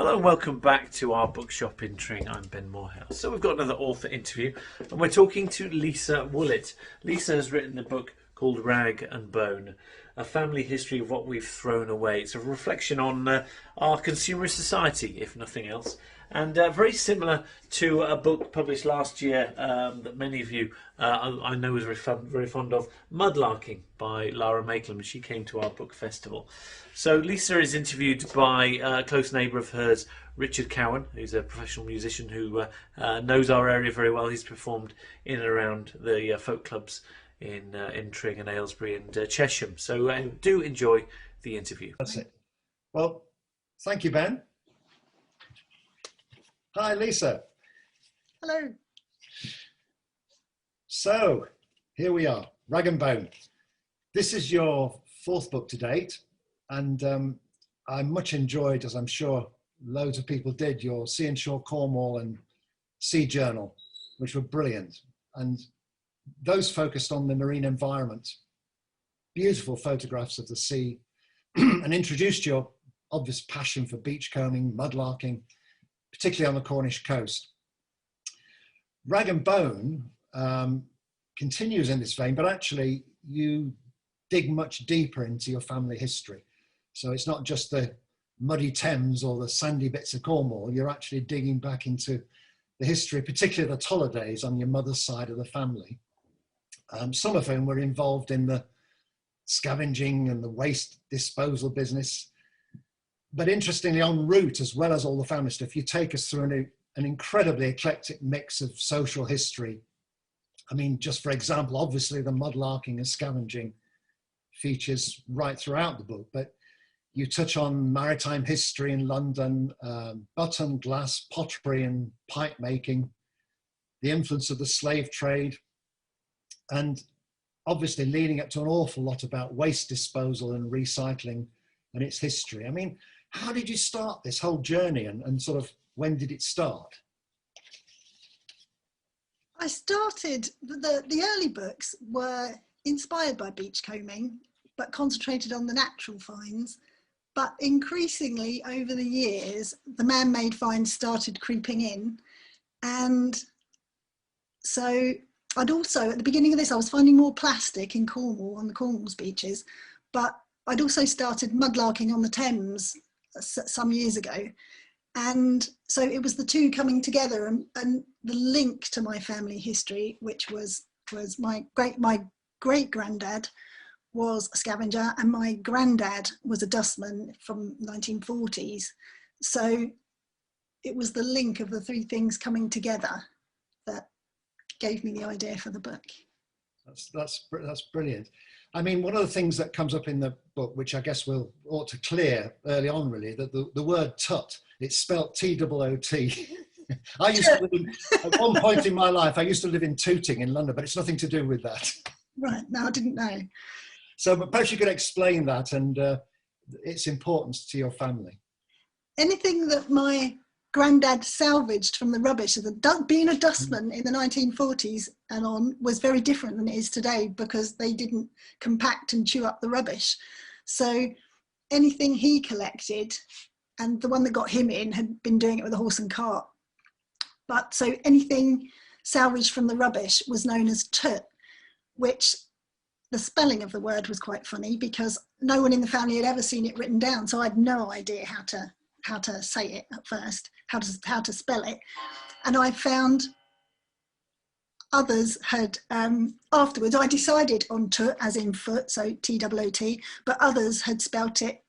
Hello and welcome back to our bookshop in Tring. I'm Ben Morehouse. So we've got another author interview and we're talking to Lisa Woollett. Lisa has written a book called Rag and Bone, a family history of what we've thrown away. It's a reflection on our consumerist society, if nothing else. And very similar to a book published last year that many of you I know is very fond of, Mudlarking by Lara Maitland. She came to our book festival. So Lisa is interviewed by a close neighbour of hers, Richard Cowan, who's a professional musician who knows our area very well. He's performed in and around the folk clubs in Tring and Aylesbury and Chesham. So do enjoy the interview. That's it. Well, thank you, Ben. Hi, Lisa. Hello. So, here we are, Rag and Bone. This is your fourth book to date, and I much enjoyed, as I'm sure loads of people did, your Sea and Shore Cornwall and Sea Journal, which were brilliant. And those focused on the marine environment, beautiful photographs of the sea, and introduced your obvious passion for beachcombing, mudlarking, particularly on the Cornish coast. Rag and Bone continues in this vein, but actually you dig much deeper into your family history. So it's not just the muddy Thames or the sandy bits of Cornwall, you're actually digging back into the history, particularly the Tollidays on your mother's side of the family. Some of whom were involved in the scavenging and the waste disposal business. But interestingly, en route, as well as all the family stuff, you take us through an incredibly eclectic mix of social history. I mean, just for example, obviously the mudlarking and scavenging features right throughout the book, but you touch on maritime history in London, button, glass, pottery and pipe making, the influence of the slave trade, and obviously leading up to an awful lot about waste disposal and recycling and its history. I mean, how did you start this whole journey and sort of when did it start? I started, the early books were inspired by beachcombing, but concentrated on the natural finds. But increasingly over the years, the man-made finds started creeping in. And so I'd also, at the beginning of this, I was finding more plastic in Cornwall, on the Cornwall's beaches, but I'd also started mudlarking on the Thames some years ago. And so it was the two coming together and the link to my family history, which was my great-granddad was a scavenger and my granddad was a dustman from 1940s. So it was the link of the three things coming together that gave me the idea for the book. That's brilliant. I mean, one of the things that comes up in the book, which I guess we'll ought to clear early on, really, that the word tut, it's spelt T-O-O-T. I used to live in, at one point in my life, I used to live in Tooting in London, but it's nothing to do with that. Right, no, I didn't know. So but perhaps you could explain that and its importance to your family. Anything that my granddad salvaged from the rubbish, being a dustman in the 1940s and on was very different than it is today because they didn't compact and chew up the rubbish. So anything he collected, and the one that got him in had been doing it with a horse and cart. But so anything salvaged from the rubbish was known as tut, which the spelling of the word was quite funny because no one in the family had ever seen it written down. So I had no idea how to say it at first, how to spell it. And I found others had, afterwards, I decided on tut as in foot, so T-O-O-T, but others had spelt it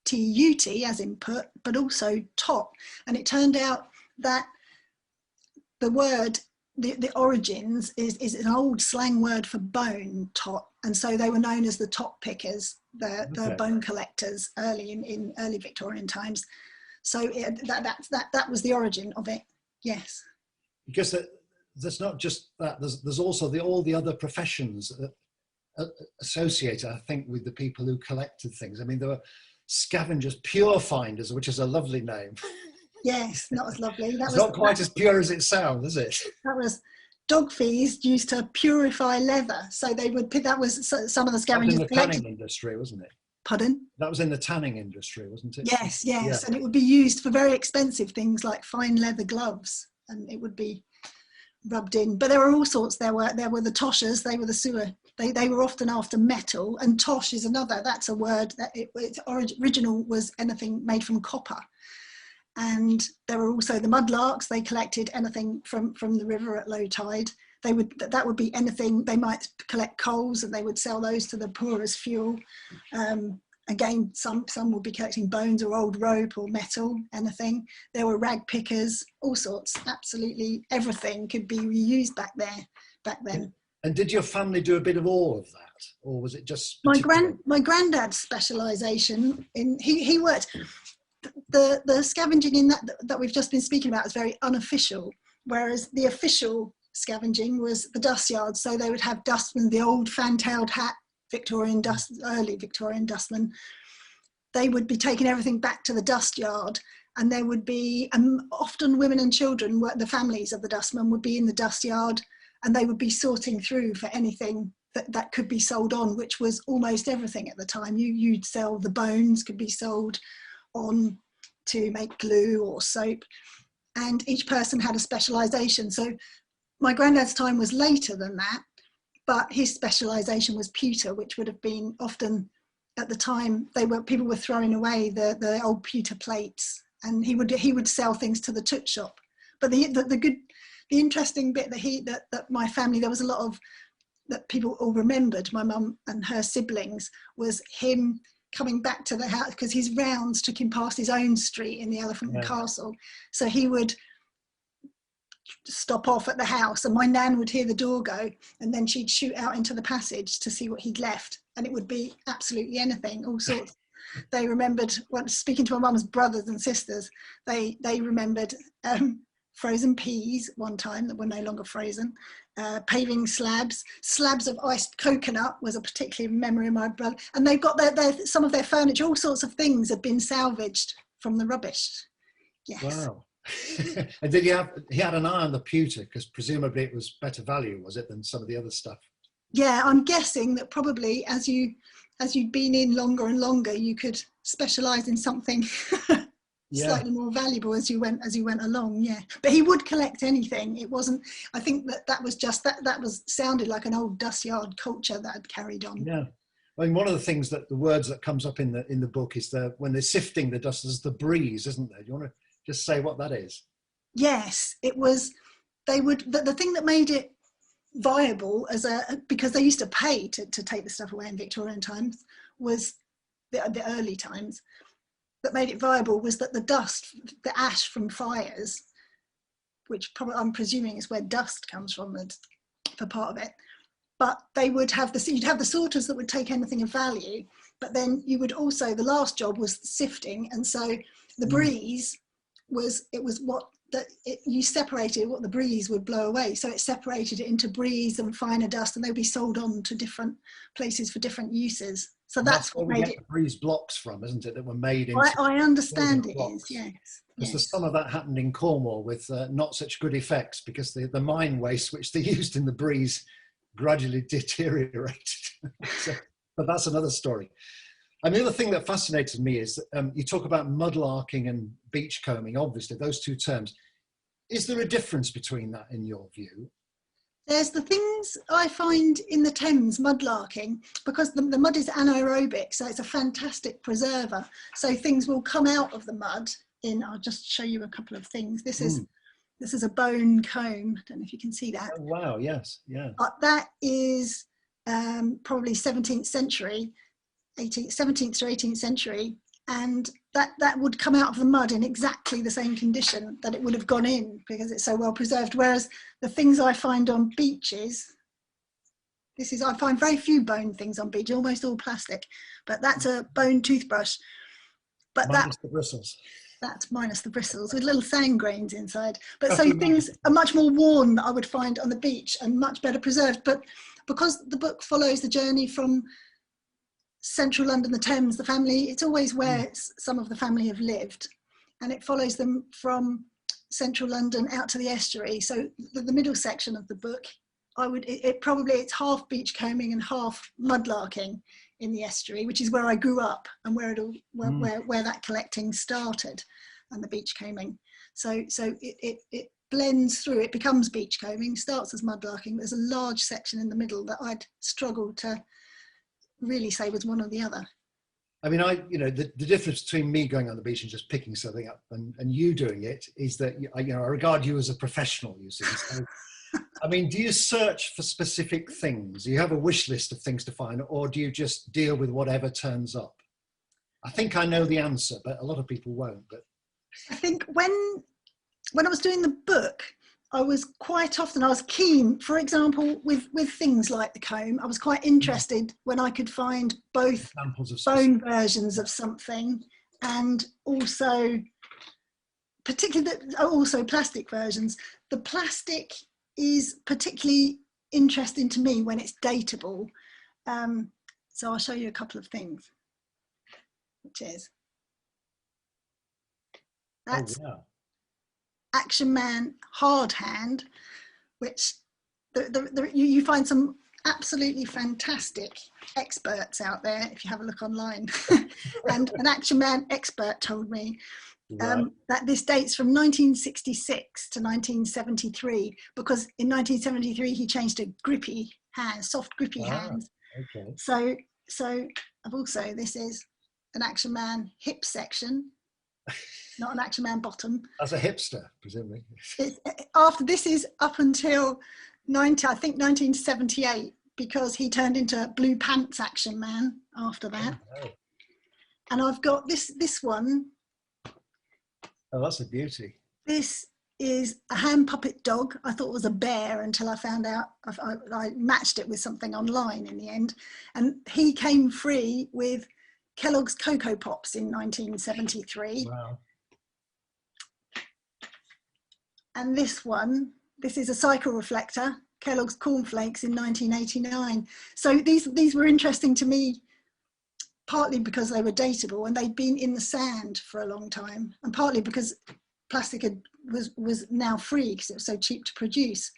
T-U-T as in put, but also tot. And it turned out that the word, the origins is an old slang word for bone, tot. And so they were known as the tot pickers, the bone collectors in early Victorian times. So that was the origin of it, yes. Because there's not just that, there's also all the other professions associated, I think, with the people who collected things. I mean, there were scavengers, pure finders, which is a lovely name. Yes, not as lovely. It's not quite as pure as it sounds, is it? That was dog fees used to purify leather. So they would, that was some of the scavengers in the tanning industry, wasn't it? Pardon? That was in the tanning industry, wasn't it? Yes, yes. Yeah. And it would be used for very expensive things like fine leather gloves, and it would be rubbed in. But there were all sorts. There were the toshers. They were the sewer. They were often after metal, and tosh is another. That's a word that its original was anything made from copper. And there were also the mudlarks. They collected anything from the river at low tide. That would be anything. They might collect coals and they would sell those to the poor as fuel. Again, some would be collecting bones or old rope or metal, anything. There were rag pickers, all sorts. Absolutely everything could be reused back then. And did your family do a bit of all of that, or was it just my granddad's specialisation in he worked the scavenging in that we've just been speaking about is very unofficial, whereas the official scavenging was the dust yards. So they would have dustmen, the old fan-tailed hat, early Victorian dustmen. They would be taking everything back to the dust yard, and there would be often women and children, the families of the dustmen would be in the dust yard, and they would be sorting through for anything that could be sold on, which was almost everything at the time. You'd sell the bones, could be sold on to make glue or soap, and each person had a specialisation. So my granddad's time was later than that, but his specialisation was pewter, which would have been often at the time people were throwing away the old pewter plates, and he would sell things to the toot shop. But the interesting bit that my family, there was a lot of that people all remembered, my mum and her siblings, was him coming back to the house because his rounds took him past his own street in the Elephant and Castle. So he would stop off at the house, and my nan would hear the door go, and then she'd shoot out into the passage to see what he'd left, and it would be absolutely anything, all sorts. They remembered, once speaking to my mum's brothers and sisters, they remembered frozen peas one time that were no longer frozen, paving slabs of iced coconut was a particular memory of my brother, and they've got some of their furniture, all sorts of things had been salvaged from the rubbish. Yes. Wow. And he had an eye on the pewter, because presumably it was better value, was it, than some of the other stuff? Yeah, I'm guessing that probably as you'd been in longer and longer, you could specialise in something slightly more valuable as you went along. Yeah, but he would collect anything. It wasn't. I think that was just that was sounded like an old dust yard culture that had carried on. Yeah. I mean, one of the things that the words that comes up in the book is when they're sifting the dust, there's the breeze, isn't there? Do you want to just say what that is? Yes, it was. They would. The thing that made it viable because they used to pay to take the stuff away in Victorian times, was the early times. That made it viable was that the ash from fires, which probably I'm presuming is where dust comes from for part of it. But they would have you'd have the sorters that would take anything of value, but then you would also, the last job was sifting, and so the breeze you separated what the breeze would blow away. So it separated it into breeze and finer dust, and they'd be sold on to different places for different uses. So that's what made it. The breeze blocks from, isn't it? That were made in. I understand it is, yes. Because some of that happened in Cornwall with not such good effects, because the mine waste which they used in the breeze gradually deteriorated. But that's another story. And the other thing that fascinated me is that you talk about mudlarking and beachcombing, obviously, those two terms. Is there a difference between that in your view? There's the things I find in the Thames, mudlarking, because the mud is anaerobic, so it's a fantastic preserver. So things will come out of the mud I'll just show you a couple of things. This is a bone comb. I don't know if you can see that. Oh, wow, yes, yeah. That is probably 17th century, 17th to 18th century, and that would come out of the mud in exactly the same condition that it would have gone in, because it's so well preserved. Whereas the things I find on beaches, I find very few bone things on beach, almost all plastic, but that's a bone toothbrush. But minus the bristles. That's minus the bristles, with little sand grains inside. But so things are much more worn that I would find on the beach and much better preserved. But because the book follows the journey from central London, the Thames, the family, it's always where some of the family have lived, and it follows them from central London out to the estuary. So the middle section of the book, it's half beachcombing and half mudlarking. in the estuary, which is where I grew up and where it all, where that collecting started, and the beachcombing. So it blends through. It becomes beachcombing, starts as mudlarking. There's a large section in the middle that I'd struggled to really say was one or the other. I mean, the difference between me going on the beach and just picking something up and you doing it is that, I regard you as a professional, you see. So, I mean, do you search for specific things? Do you have a wish list of things to find, or do you just deal with whatever turns up? I think I know the answer, but a lot of people won't. But I think when I was doing the book, I was keen, for example, with things like the comb, I was quite interested when I could find both bone versions of something and also plastic versions. The plastic is particularly interesting to me when it's dateable. So I'll show you a couple of things, which is, that's Action Man Hard Hand, which you find some absolutely fantastic experts out there if you have a look online. And an Action Man expert told me that this dates from 1966 to 1973, because in 1973 he changed to grippy hands, soft grippy hands. Okay. So I've also, this is an Action Man hip section, not an Action Man bottom. As a hipster, presumably. After this is up until 1978, because he turned into Blue Pants Action Man after that. Oh. And I've got this one. Oh, that's a beauty. This is a hand puppet dog. I thought it was a bear until I found out. I matched it with something online in the end. And he came free with Kellogg's Cocoa Pops in 1973. Wow. And this is a cycle reflector, Kellogg's Cornflakes in 1989. So these were interesting to me, partly because they were dateable and they'd been in the sand for a long time, and partly because plastic was now free because it was so cheap to produce.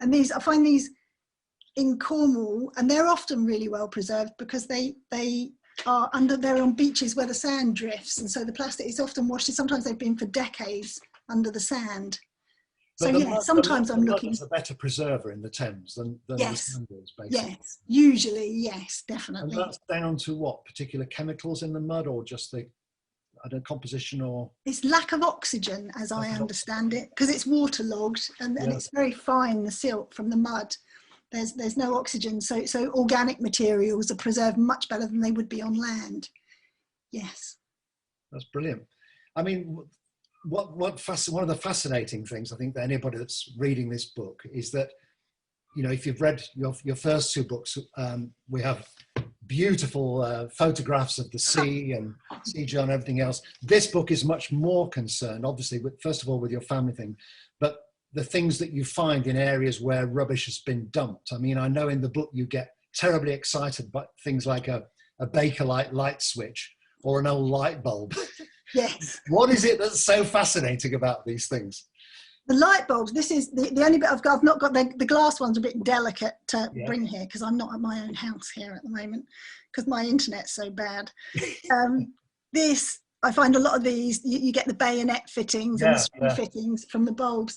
And I find these in Cornwall, and they're often really well preserved because they're on beaches where the sand drifts, and so the plastic is often washed. Sometimes they've been for decades under the sand. So sometimes I'm looking. It's a better preserver in the Thames than yes. the sand is, basically. Yes, usually, yes, definitely. And that's down to what? Particular chemicals in the mud, or just the composition, or? It's lack of oxygen, as I understand it, because it's waterlogged and it's very fine, the silt from the mud. There's no oxygen, so organic materials are preserved much better than they would be on land. Yes. That's brilliant. I mean, one of the fascinating things, I think, that anybody that's reading this book is that, if you've read your first two books, we have beautiful photographs of the sea and sea John and everything else. This book is much more concerned, obviously, first of all, with your family thing, but the things that you find in areas where rubbish has been dumped. I mean, I know in the book you get terribly excited by things like a Bakelite light switch or an old light bulb. Yes. What is it that's so fascinating about these things? The light bulbs, this is the only bit I've not got, the glass one's a bit delicate to bring here because I'm not at my own house here at the moment because my internet's so bad. I find a lot of these, you get the bayonet fittings and the screw fittings from the bulbs.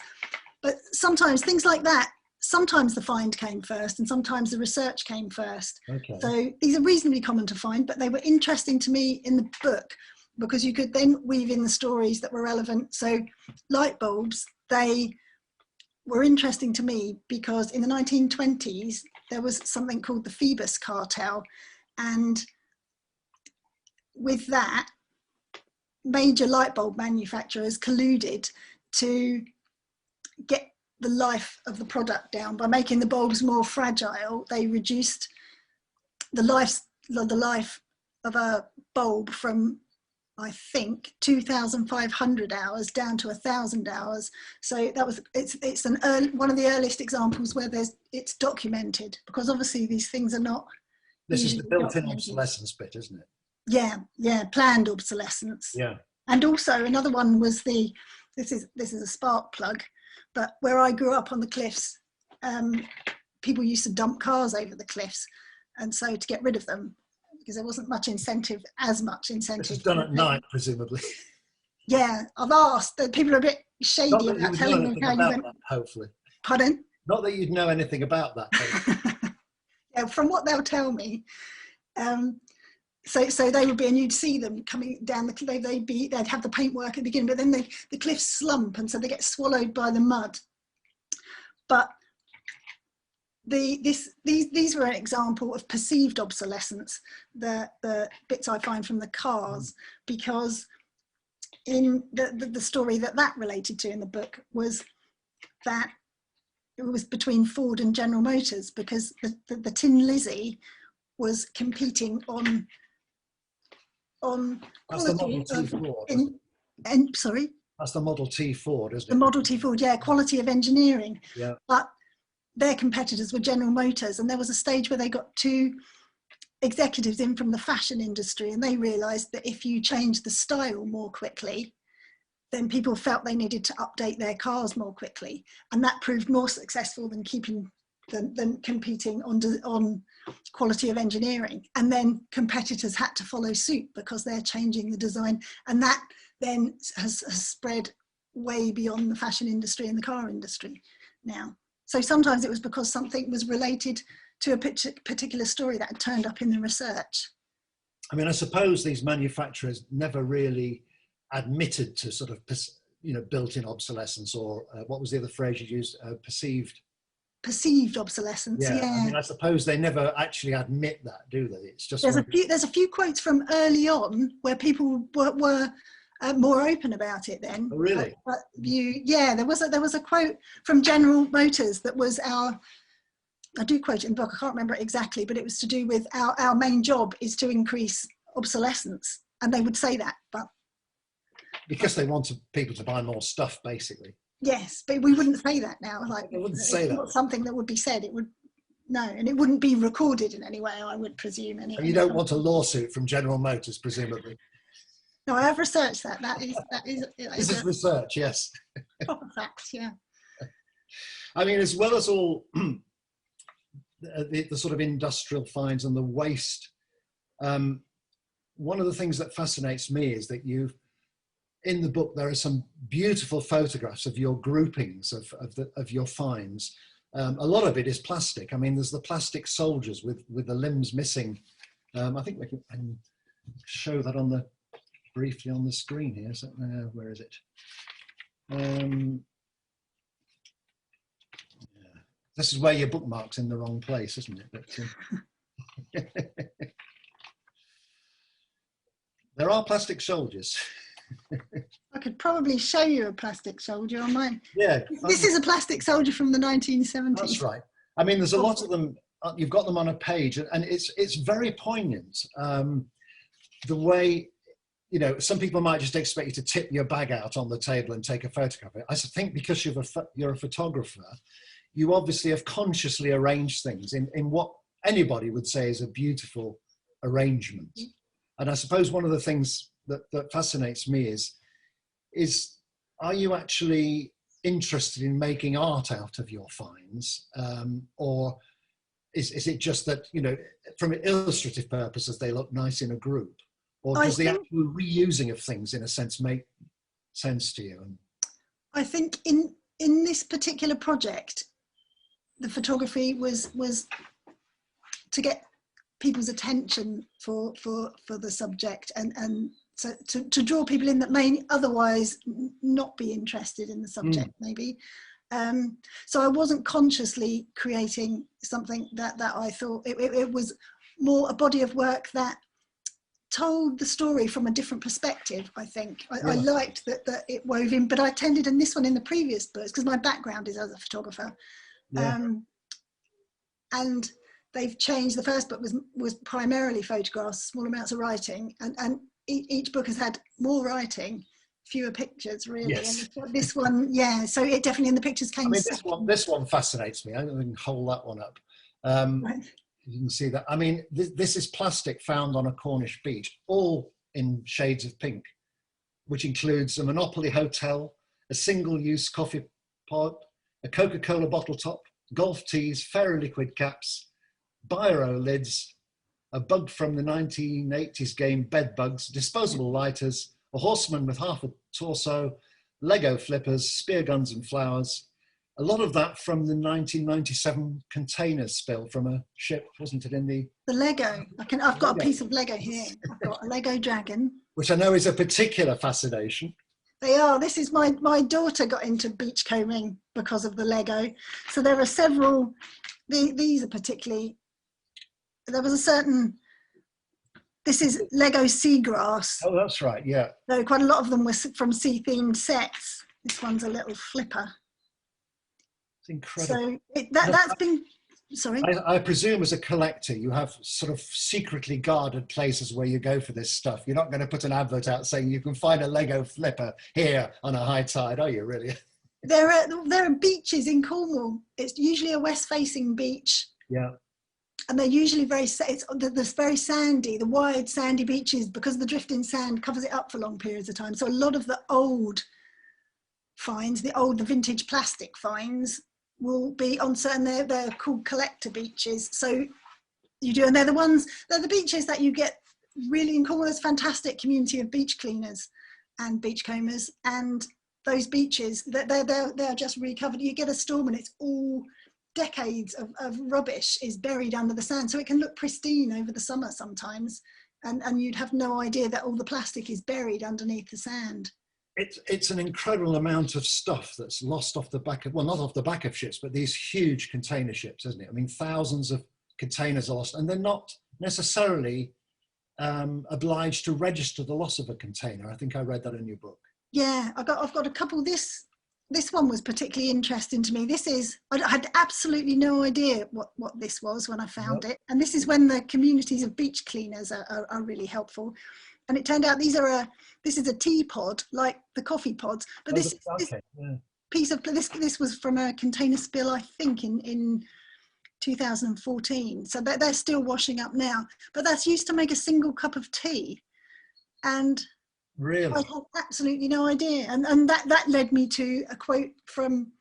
But sometimes things like that, sometimes the find came first and sometimes the research came first. Okay. So these are reasonably common to find, but they were interesting to me in the book because you could then weave in the stories that were relevant. So light bulbs, they were interesting to me because in the 1920s, there was something called the Phoebus Cartel. And with that, major light bulb manufacturers colluded to get the life of the product down by making the bulbs more fragile. They reduced the life of a bulb from, I think, 2,500 hours down to 1,000 hours. So it's one of the earliest examples where it's documented, because obviously these things are not. This is the built-in obsolescence bit, isn't it? Yeah, planned obsolescence. Yeah. And also another one was this is a spark plug, but where I grew up on the cliffs, people used to dump cars over the cliffs, and so to get rid of them, because there wasn't much incentive, as much incentive. This is done at night, presumably. Yeah, I've asked. People are a bit Not shady that you about would know telling me anything how you about went. that, hopefully. Pardon? Not that you'd know anything about that. Yeah, from what they'll tell me. So they would be, and you'd see them coming down the cliff. They'd have the paintwork at the beginning, but then the cliffs slump, and so they get swallowed by the mud. But these were an example of perceived obsolescence. The bits I find from the cars, because in the story that related to in the book was that it was between Ford and General Motors, because the Tin Lizzie was competing on That's the quality Model T of, Ford. sorry? That's the Model T Ford, isn't it? The Model T Ford, yeah, quality of engineering. Yeah. But their competitors were General Motors, and there was a stage where they got two executives in from the fashion industry, and they realised that if you changed the style more quickly, then people felt they needed to update their cars more quickly, and that proved more successful than competing on quality of engineering. And then competitors had to follow suit because they're changing the design, and that then has spread way beyond the fashion industry and the car industry now. So sometimes it was because something was related to a particular story that had turned up in the research. I mean, I suppose these manufacturers never really admitted to sort of, built-in obsolescence, or what was the other phrase you used? Perceived obsolescence. Yeah. Yeah. I mean, I suppose they never actually admit that, do they? It's just there's a few quotes from early on where people were more open about it then. Oh, really? But there was a quote from General Motors that was I do quote it in the book, I can't remember it exactly, but it was to do with our main job is to increase obsolescence, and they would say that, but because they wanted people to buy more stuff, basically. Yes, but we wouldn't say that now. Like, they wouldn't say that. Not something that would be said. It would and it wouldn't be recorded in any way, I would presume. Anyway. And you don't want a lawsuit from General Motors, presumably. No, I have researched that. That is this is research, yes. Proper facts, yeah. I mean, as well as all the sort of industrial finds and the waste, one of the things that fascinates me is that in the book, there are some beautiful photographs of your groupings of your finds. A lot of it is plastic. I mean, there's the plastic soldiers with the limbs missing. I think we can show that briefly on the screen here. So, where is it? Yeah. This is where your bookmark's in the wrong place, isn't it? But, there are plastic soldiers. I could probably show you a plastic soldier on mine. Yeah. This is a plastic soldier from the 1970s. That's right. I mean, there's a lot of them. You've got them on a page, and it's very poignant. The way, some people might just expect you to tip your bag out on the table and take a photograph of it. I think because you're a photographer, you obviously have consciously arranged things in what anybody would say is a beautiful arrangement. And I suppose one of the things that fascinates me is are you actually interested in making art out of your finds, or is it just that from illustrative purposes they look nice in a group, or does the actual reusing of things in a sense make sense to you? I think in this particular project, the photography was to get people's attention for the subject, and so to draw people in that may otherwise not be interested in the subject, maybe. So I wasn't consciously creating something that I thought, it was more a body of work that told the story from a different perspective, I think. I liked that it wove in, but I tended, in this one, in the previous books, because my background is as a photographer, and they've changed. The first book was primarily photographs, small amounts of writing, and each book has had more writing, fewer pictures, really. Yes. And this one, so it definitely, and the pictures came second. This one fascinates me. I'm going to hold that one up. Right. You can see that. I mean, this is plastic found on a Cornish beach, all in shades of pink, which includes a Monopoly hotel, a single-use coffee pot, a Coca-Cola bottle top, golf tees, ferro liquid caps, biro lids, a bug from the 1980s game Bed Bugs, disposable lighters, a horseman with half a torso, Lego flippers, spear guns and flowers. A lot of that from the 1997 container spill from a ship, wasn't it, in the Lego. I've got a piece of Lego here. I've got a Lego dragon. Which I know is a particular fascination. They are. This is my daughter got into beachcombing because of the Lego. So there are several, these are particularly, there was a certain, this is Lego seagrass. Oh, that's right, yeah. So quite a lot of them were from sea-themed sets. This one's a little flipper. It's incredible. So that's been, sorry? I presume as a collector, you have sort of secretly guarded places where you go for this stuff. You're not going to put an advert out saying you can find a Lego flipper here on a high tide, are you really? There are beaches in Cornwall. It's usually a west-facing beach. Yeah. And they're usually there's very sandy, the wide sandy beaches, because the drifting sand covers it up for long periods of time. So a lot of the old finds, the vintage plastic finds, will be on certain, they're called collector beaches. So you do, and they're the beaches that you get really in Cornwall. There's a fantastic community of beach cleaners and beachcombers, and those beaches, they're just recovered. You get a storm and it's all decades of rubbish is buried under the sand, so it can look pristine over the summer sometimes, and you'd have no idea that all the plastic is buried underneath the sand. It's an incredible amount of stuff that's lost off the back of, well, not off the back of ships, but these huge container ships, isn't it? I mean, thousands of containers are lost, and they're not necessarily obliged to register the loss of a container. I think I read that in your book. Yeah, I've got a couple. This one was particularly interesting to me. I had absolutely no idea what this was when I found it. And this is when the communities of beach cleaners are really helpful. And it turned out this is a tea pod, like the coffee pods. But this piece of, this was from a container spill, I think, in 2014. So they're still washing up now. But that's used to make a single cup of tea. And really, I had absolutely no idea. And that led me to a quote from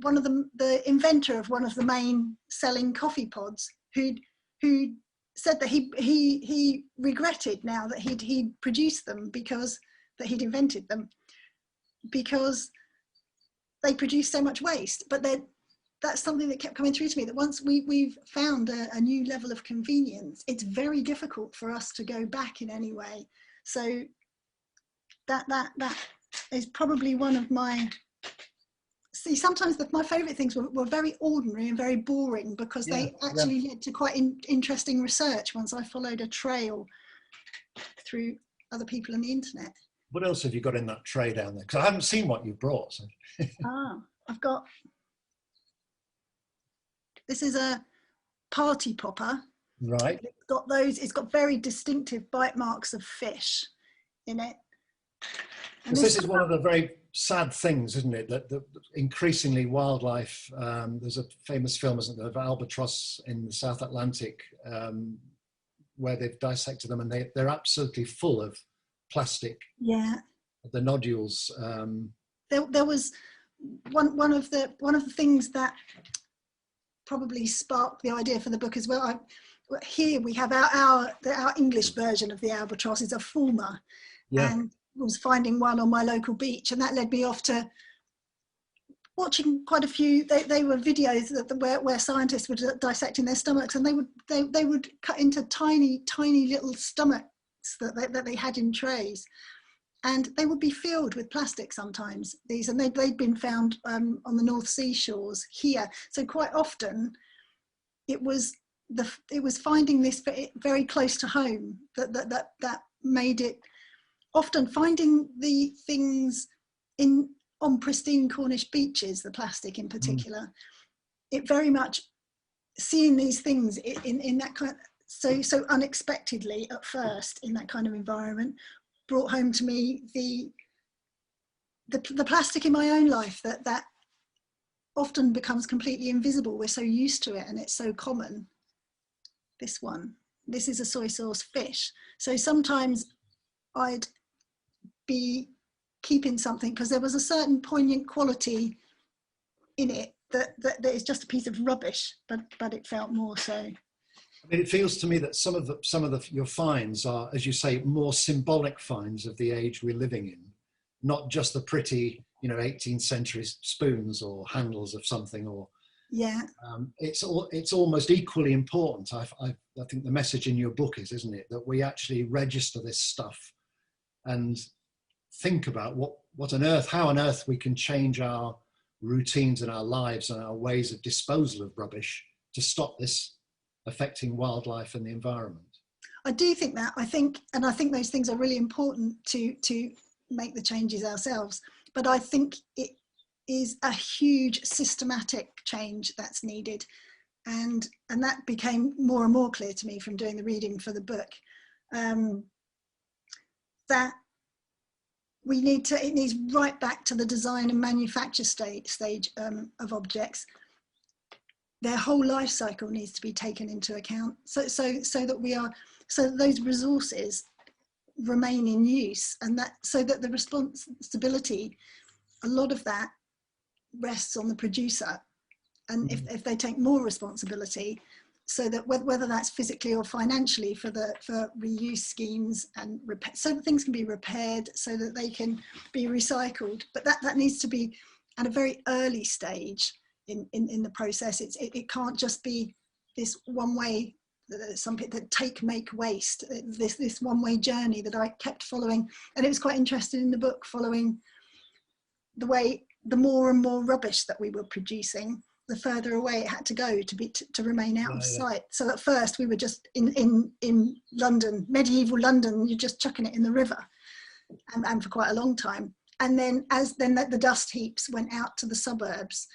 one of the inventor of one of the main selling coffee pods, who said that he regretted now that he'd produced them, because that he'd invented them, because they produce so much waste. But that's something that kept coming through to me, that once we've found a new level of convenience, it's very difficult for us to go back in any way. So that is probably one of my, sometimes my favourite things were very ordinary and very boring, because they actually led to quite interesting research once I followed a trail through other people on the internet. What else have you got in that tray down there? Because I haven't seen what you brought. So. I've got, this is a party popper. Right. It's got very distinctive bite marks of fish in it. And this is one of the very sad things, isn't it? That increasingly wildlife, there's a famous film, isn't there, of Albatross in the South Atlantic, where they've dissected them, and they're absolutely full of plastic. Yeah. The nodules. There was one of the things that probably sparked the idea for the book as well. Here we have our English version of the Albatross is a fulmar, and was finding one on my local beach, and that led me off to watching quite a few. They were videos where scientists were dissecting their stomachs, and they would cut into tiny little stomachs that they had in trays, and they would be filled with plastic sometimes. And they'd been found on the North Sea shores here. So quite often, it was finding this very close to home that made it. Often finding the things on pristine Cornish beaches, the plastic in particular, it very much, seeing these things in that kind, so unexpectedly at first in that kind of environment, brought home to me the plastic in my own life that often becomes completely invisible. We're so used to it and it's so common. This is a soy sauce fish. So sometimes I'd be keeping something because there was a certain poignant quality in it that is just a piece of rubbish, but it felt more so. I mean, it feels to me that some of your finds are, as you say, more symbolic finds of the age we're living in, not just the pretty, 18th century spoons or handles of something, or Yeah. it's almost equally important. I think the message in your book is, isn't it, that we actually register this stuff and think about how on earth we can change our routines and our lives and our ways of disposal of rubbish to stop this affecting wildlife and the environment. I do think that. I think those things are really important to make the changes ourselves. But I think it is a huge systematic change that's needed, and that became more and more clear to me from doing the reading for the book. That it needs right back to the design and manufacture stage of objects. Their whole life cycle needs to be taken into account, so that those resources remain in use, and so that the responsibility, a lot of that rests on the producer, and if they take more responsibility, so that whether that's physically or financially for reuse schemes and so that things can be repaired, so that they can be recycled, but that needs to be at a very early stage in the process. It can't just be this one way, some people that take, make, waste, this one way journey that I kept following. And it was quite interesting in the book, following the more and more rubbish that we were producing, the further away it had to go to remain out of sight. So at first we were just in London, medieval London, you're just chucking it in the river, and for quite a long time. And then the dust heaps went out to the suburbs,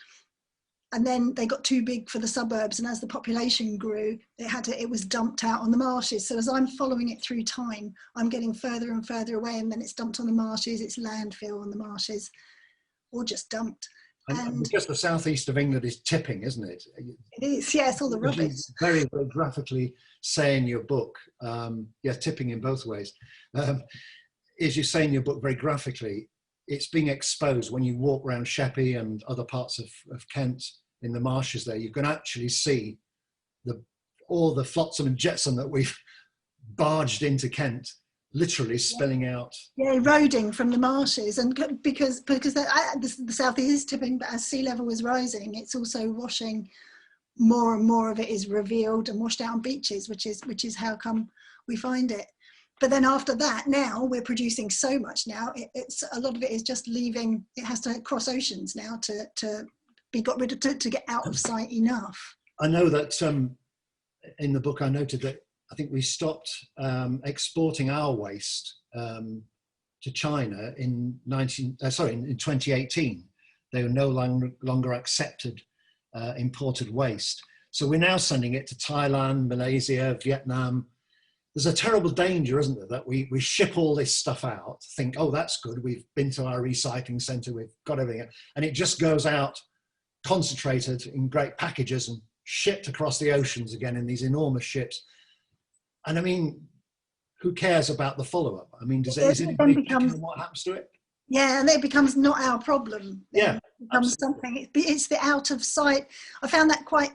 and then they got too big for the suburbs, and as the population grew, it was dumped out on the marshes. So as I'm following it through time, I'm getting further and further away, and then it's dumped on the marshes, it's landfill on the marshes, or just dumped. And because the southeast of England is tipping, isn't it? It is, yes, all the rubbish. You very, very graphically say in your book, tipping in both ways. As you say in your book very graphically, it's being exposed when you walk around Sheppey and other parts of Kent in the marshes there. You can actually see all the flotsam and jetsam that we've barged into Kent, literally spilling out. Yeah, eroding from the marshes, and because the south is tipping, but as sea level is rising, it's also washing. More and more of it is revealed and washed out on beaches, which is how come we find it. But then after that, now we're producing so much. Now it's a lot of it is just leaving. It has to cross oceans now to be got rid of, to get out of sight enough. I know that in the book I noted that I think we stopped exporting our waste to China in 2018. They were no longer accepted imported waste. So we're now sending it to Thailand, Malaysia, Vietnam. There's a terrible danger, isn't there, that we ship all this stuff out, think, oh, that's good, we've been to our recycling centre, we've got everything, and it just goes out concentrated in great packages and shipped across the oceans again in these enormous ships. And I mean, who cares about the follow-up? I mean, is anybody checking what happens to it? Yeah, and it becomes not our problem. Yeah, it becomes something. It's the out of sight. I found that quite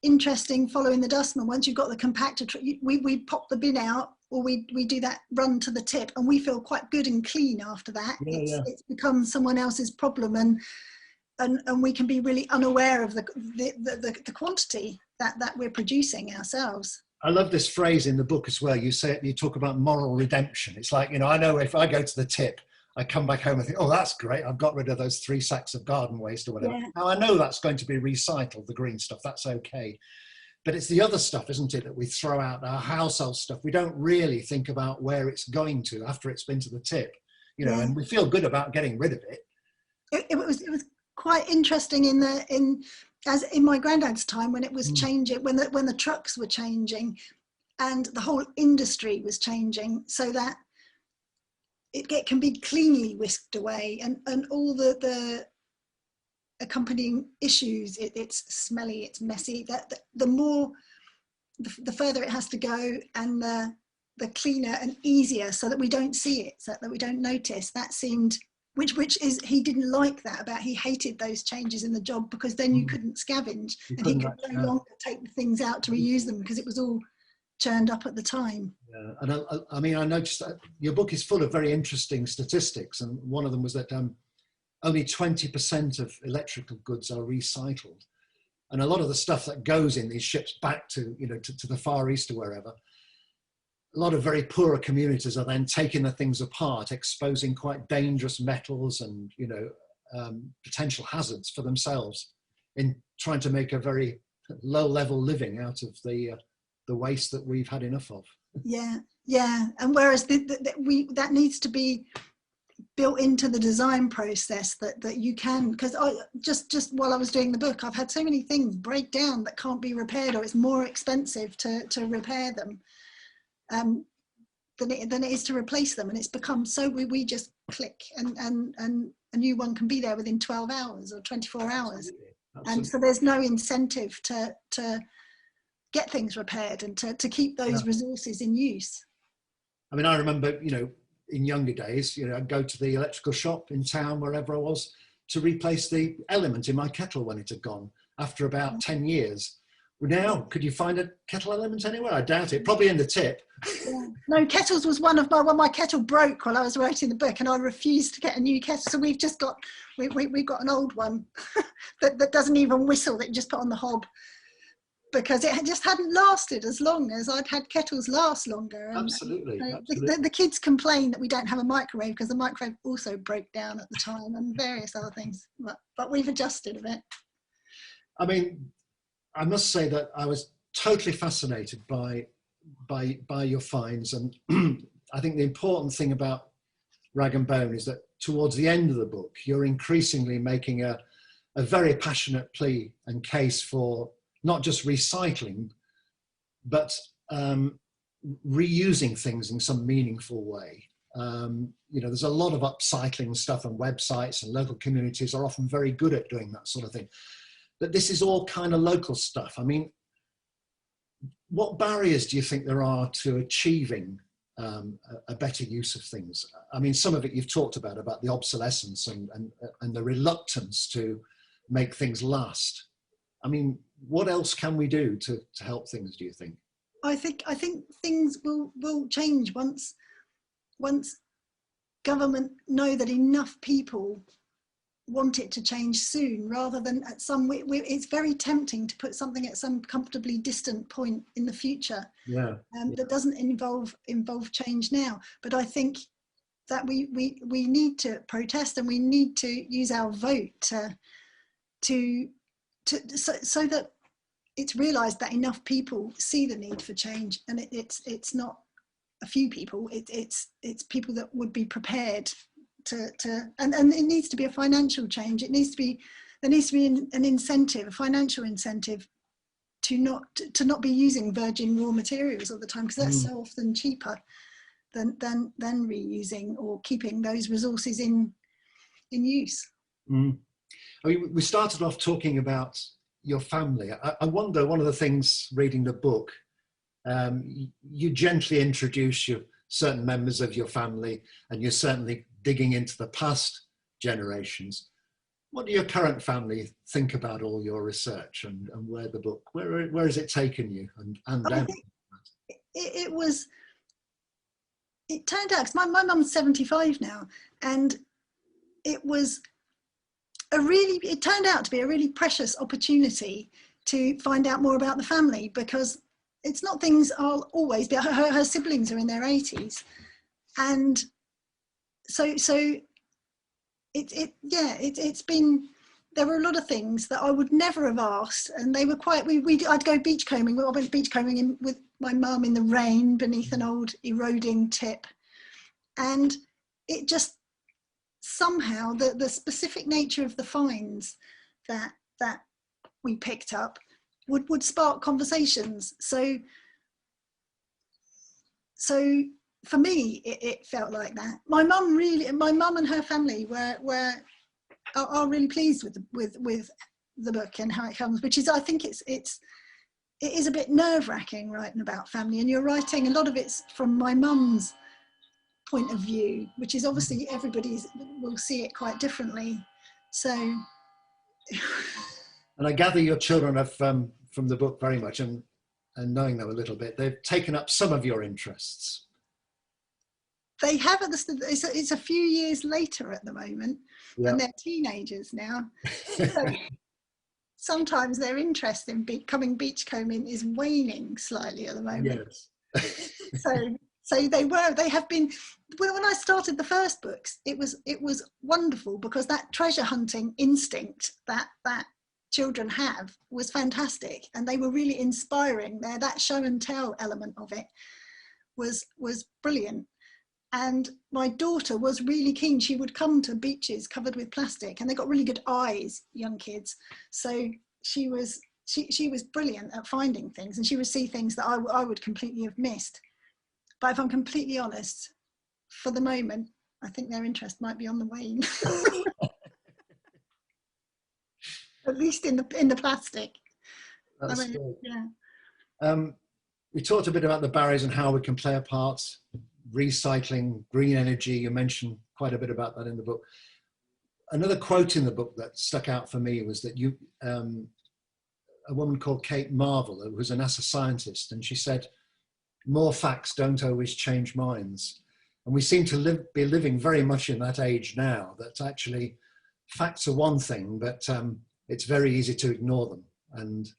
interesting following the dustman. Once you've got the compactor, we pop the bin out, or we do that run to the tip, and we feel quite good and clean after that. It's become someone else's problem, and we can be really unaware of the quantity that we're producing ourselves. I love this phrase in the book as well. You talk about moral redemption. It's like, I know if I go to the tip, I come back home and think, oh, that's great, I've got rid of those 3 sacks of garden waste or whatever. Yeah. Now I know that's going to be recycled, the green stuff, that's okay. But it's the other stuff, isn't it, that we throw out, our household stuff. We don't really think about where it's going to after it's been to the tip, and we feel good about getting rid of it. It was quite interesting as in my granddad's time, when it was changing, when the trucks were changing and the whole industry was changing, so that it can be cleanly whisked away, and all the accompanying issues. It's smelly, it's messy. The further it has to go, and the cleaner and easier, so that we don't see it, so that we don't notice. That seemed which is, he didn't like that about, he hated those changes in the job, because then you couldn't scavenge, and he could no longer take the things out to reuse them because it was all churned up at the time. Yeah. And I mean, I noticed that your book is full of very interesting statistics, and one of them was that only 20% of electrical goods are recycled, and a lot of the stuff that goes in these ships back to, you know, to the Far East or wherever, a lot of very poorer communities are then taking the things apart, exposing quite dangerous metals and, you know, potential hazards for themselves in trying to make a very low-level living out of the waste that we've had enough of. Yeah, yeah. And whereas that needs to be built into the design process, that you can, because just while I was doing the book, I've had so many things break down that can't be repaired, or it's more expensive to repair them than it is to replace them. And it's become so, we just click and a new one can be there within 12 hours or 24 hours. Absolutely. And so there's no incentive to get things repaired and to keep those resources in use. I mean, I remember, you know, in younger days, you know, I'd go to the electrical shop in town, wherever I was, to replace the element in my kettle when it had gone after about 10 years. Now, could you find a kettle element anywhere? I doubt it. Probably in the tip. Yeah. No, kettles was one of my kettle broke while I was writing the book, and I refused to get a new kettle. So we've just got we've got an old one that doesn't even whistle, that you just put on the hob, because it just hadn't lasted as long as I'd had kettles last longer. And absolutely. The kids complain that we don't have a microwave, because the microwave also broke down at the time, and various other things. But we've adjusted a bit. I mean, I must say that I was totally fascinated by your finds, and I think the important thing about Rag and Bone is that towards the end of the book, you're increasingly making a very passionate plea and case for not just recycling, but reusing things in some meaningful way. You know, there's a lot of upcycling stuff, and websites and local communities are often very good at doing that sort of thing. But this is all kind of local stuff. I mean, what barriers do you think there are to achieving a better use of things? I mean, some of it you've talked about the obsolescence and the reluctance to make things last. I mean, what else can we do to help things, do you think? I think things will change once government know that enough people want it to change soon, rather than at some, it's very tempting to put something at some comfortably distant point in the future. That doesn't involve change now. But I think that we need to protest, and we need to use our vote so that it's realised that enough people see the need for change, and it's not a few people, it's people that would be prepared and it needs to be a financial change. There needs to be an incentive, a financial incentive, to not be using virgin raw materials all the time, because that's so often cheaper than reusing or keeping those resources in use. I mean, we started off talking about your family. I wonder, one of the things reading the book, you gently introduce certain members of your family, and you're certainly digging into the past generations. What do your current family think about all your research and where the book, where has it taken you? It turned out, because my mum's 75 now, and it turned out to be a really precious opportunity to find out more about the family, because it's not things I'll always be. Her siblings are in their 80s, and so it's been, there were a lot of things that I would never have asked, and they were quite, I'd go beachcombing. I went beachcombing with my mum in the rain beneath an old eroding tip, and it just somehow, the specific nature of the finds that we picked up would spark conversations. So for me, it felt like that. My mum and her family are really pleased with the book and how it comes, which is, I think it is a bit nerve-wracking writing about family, and you're writing, a lot of it's from my mum's point of view, which is obviously everybody will see it quite differently. So, and I gather your children have, from the book very much, and knowing them a little bit, they've taken up some of your interests. They have it's a few years later at the moment, yeah. and they're teenagers now. So sometimes their interest in becoming beachcombing is waning slightly at the moment. Yes. So they have been. When I started the first books, it was wonderful, because that treasure hunting instinct that children have was fantastic, and they were really inspiring. That show and tell element of it was brilliant. And my daughter was really keen. She would come to beaches covered with plastic, and they got really good eyes, young kids. So she was brilliant at finding things, and she would see things that I would completely have missed. But if I'm completely honest, for the moment, I think their interest might be on the wane. At least in the plastic. That's good. Yeah. We talked a bit about the barriers and how we can play a part. Recycling, green energy, you mentioned quite a bit about that in the book. Another quote in the book that stuck out for me was that a woman called Kate Marvel, who was a NASA scientist, and she said, more facts don't always change minds. And we seem to be living very much in that age now, that actually facts are one thing, but it's very easy to ignore them and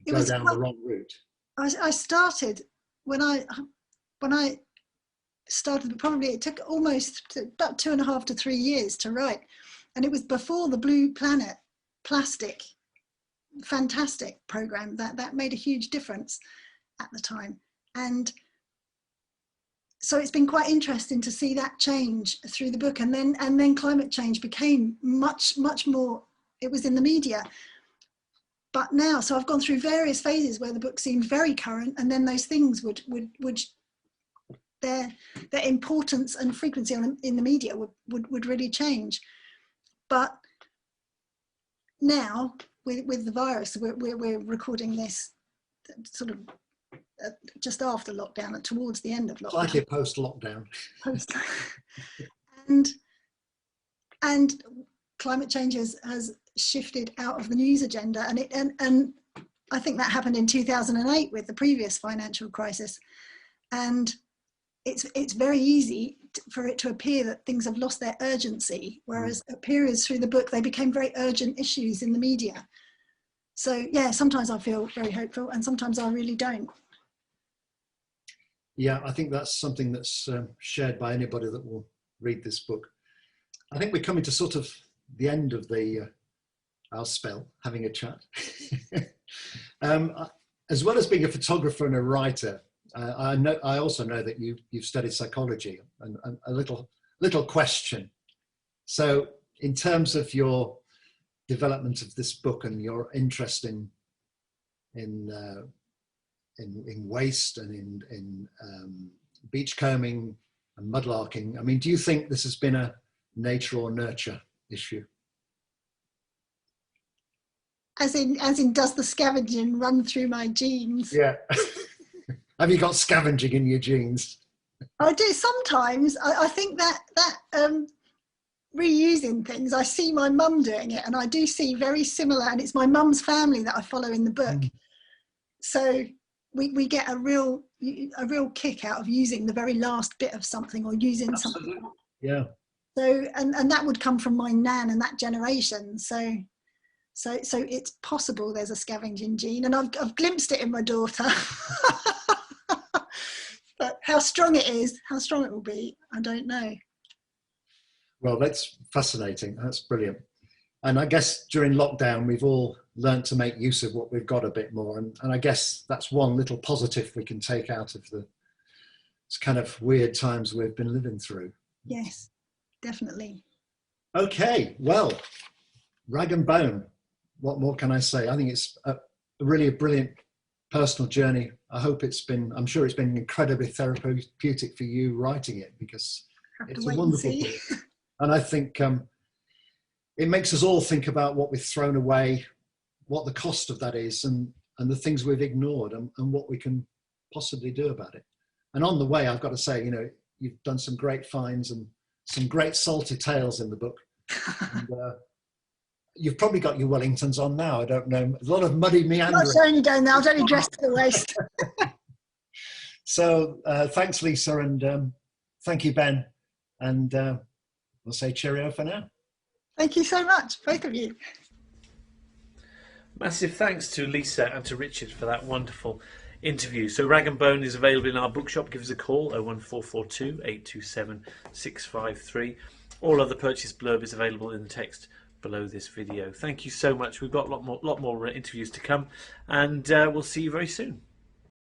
go down the wrong route. I started, when I started, probably it took almost about 2.5 to 3 years to write. And it was before the Blue Planet plastic, fantastic program that made a huge difference at the time. And so it's been quite interesting to see that change through the book. And then climate change became much more, it was in the media. But now, so I've gone through various phases where the book seemed very current, and then those things would their importance and frequency in the media would really change. But now with the virus, we're recording this sort of just after lockdown and towards the end of lockdown. Slightly post-lockdown. And climate change has shifted out of the news agenda, and I think that happened in 2008 with the previous financial crisis. And it's very easy for it to appear that things have lost their urgency, whereas at periods through the book they became very urgent issues in the media. So yeah, sometimes I feel very hopeful, and sometimes I really don't. Yeah, I think that's something that's shared by anybody that will read this book. I think we're coming to sort of the end of our spell, having a chat. As well as being a photographer and a writer, I also know that you've studied psychology, and a little question. So in terms of your development of this book and your interest in waste and in beachcombing and mudlarking, I mean, do you think this has been a nature or nurture issue? As in, does the scavenging run through my genes? Yeah. Have you got scavenging in your genes? I do sometimes. I think that reusing things, I see my mum doing it, and I do see very similar, and it's my mum's family that I follow in the book. So we get a real kick out of using the very last bit of something, or using Absolutely. something. Yeah. So and that would come from my nan and that generation. So it's possible there's a scavenging gene, and I've glimpsed it in my daughter. But how strong it is, how strong it will be, I don't know. Well, that's fascinating. That's brilliant. And I guess during lockdown, we've all learned to make use of what we've got a bit more. And I guess that's one little positive we can take out of the kind of weird times we've been living through. Yes, definitely. Okay, well, Rag and Bone. What more can I say? I think it's really a brilliant personal journey. I'm sure it's been incredibly therapeutic for you writing it, because it's a wonderful book. And I think it makes us all think about what we've thrown away, what the cost of that is, and the things we've ignored, and what we can possibly do about it. And on the way, I've got to say, you've done some great finds and some great salty tales in the book. And, you've probably got your Wellingtons on now. I don't know. A lot of muddy meandering. Not showing you down there. I was only dressed to the waist. So thanks, Lisa, and thank you, Ben. And we'll say cheerio for now. Thank you so much, both of you. Massive thanks to Lisa and to Richard for that wonderful interview. So Rag and Bone is available in our bookshop. Give us a call, 01442 827 653. All other purchase blurb is available in the text below this video. Thank you so much. We've got a lot more interviews to come, and we'll see you very soon.